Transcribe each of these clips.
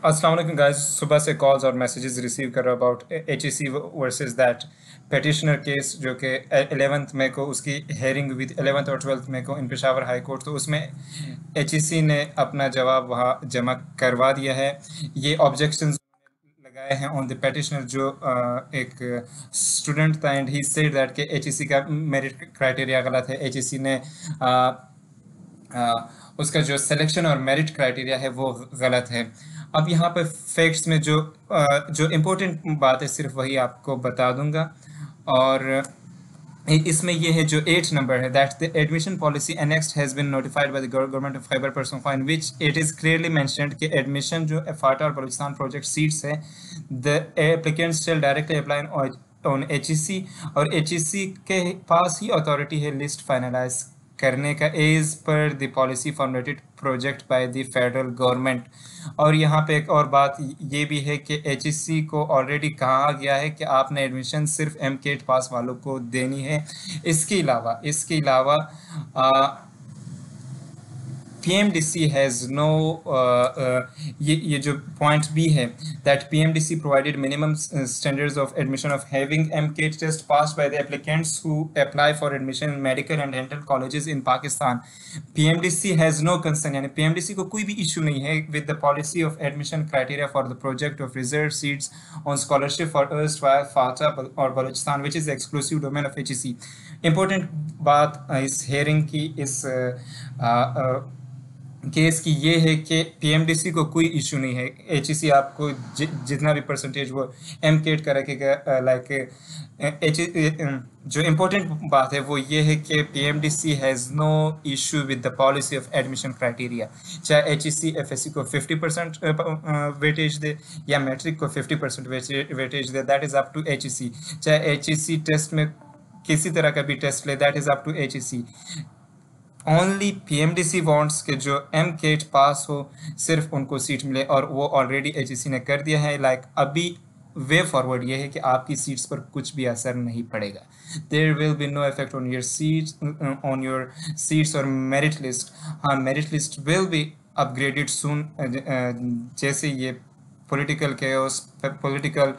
अस्सलाम वालेकुम गाइस। सुबह से कॉल्स और मैसेजेस रिसीव कर रहा हूँ about HEC versus that petitioner case, जो कि 11th मई को उसकी हेयरिंग हुई थी, 11th और 12th मई को इन पेशावर हाई कोर्ट। तो उसमें एचईसी ने अपना जवाब वहाँ जमा करवा दिया है। ये ऑब्जेक्शंस लगाए हैं ऑन द पेटिशनर, जो एक स्टूडेंट था, एंड ही सेड दैट कि एचईसी का मेरिट क्राइटेरिया गलत है। एचईसी ने उसका जो सिलेक्शन और मेरिट क्राइटेरिया है वो गलत है। अब यहाँ पे फैक्ट्स में जो इम्पोर्टेंट बात है सिर्फ वही आपको बता दूंगा। और इसमें ये है जो 8 नंबर है, that the admission policy annexed has been notified by the government of Khyber Pakhtunkhwa, in which it is clearly mentioned कि एडमिशन जो फाटा और बलूचिस्तान प्रोजेक्ट सीट्स है, the applicants shall directly apply on HEC, और एचईसी के पास ही अथॉरिटी है लिस्ट फाइनलाइज करने का, as per the policy formulated project by the federal government. और यहाँ पे एक और बात ये भी है कि एचईसी को ऑलरेडी कहा गया है कि आपने एडमिशन सिर्फ एमकेट पास वालों को देनी है। इसके अलावा PMDC has no ये जो point B है, that PMDC provided minimum standards of admission of having MCAT test passed by the applicants who apply for admission in medical and dental colleges in Pakistan. PMDC has no concern, यानी PMDC को कोई भी issue नहीं है with the policy of admission criteria for the project of reserved seats on scholarship for erstwhile FATA or Balochistan, which is the exclusive domain of HEC. Important बात इस hearing की, इस केस की ये है कि पीएमडीसी को कोई इशू नहीं है। एचईसी आपको जितना भी परसेंटेज वो एमकेट का रखेगा, जो इम्पोर्टेंट बात है वो ये है कि PMDC has no issue with the policy of admission criteria. चाहे एचईसी एफएससी को 50% वेटेज दे या मैट्रिक को 50% वेटेज दे, that is up to HEC. चाहे एचईसी टेस्ट में किसी तरह का भी टेस्ट ले, that is up to HEC. Only PMDC wants के जो एमकेट पास हो सिर्फ उनको सीट मिले, और वो ऑलरेडी एचईसी ने कर दिया है। अभी वे फॉरवर्ड ये है कि आपकी सीट्स पर कुछ भी असर नहीं पड़ेगा। There will be no effect on your seats, और मेरिट लिस्ट। हाँ, merit list will be upgraded soon, जैसे ये पॉलिटिकल केओस, पॉलिटिकल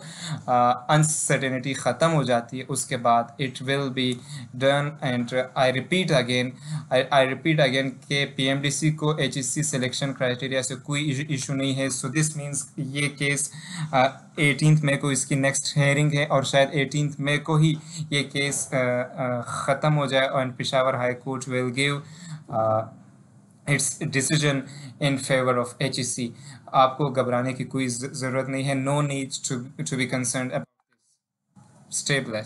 अनसर्टेनिटी ख़त्म हो जाती है, उसके बाद it will be done. And I repeat again कि पीएमडीसी को एचईसी सिलेक्शन क्राइटेरिया से कोई इशू नहीं है। सो दिस मीन्स ये केस 18 मई को इसकी नेक्स्ट हेयरिंग है, और शायद 18 मई को ही ये केस ख़त्म हो जाए, और Peshawar high court will give its decision in favour of HEC। आपको घबराने की कोई ज़रूरत नहीं है। No needs to be concerned about this. Stay blessed.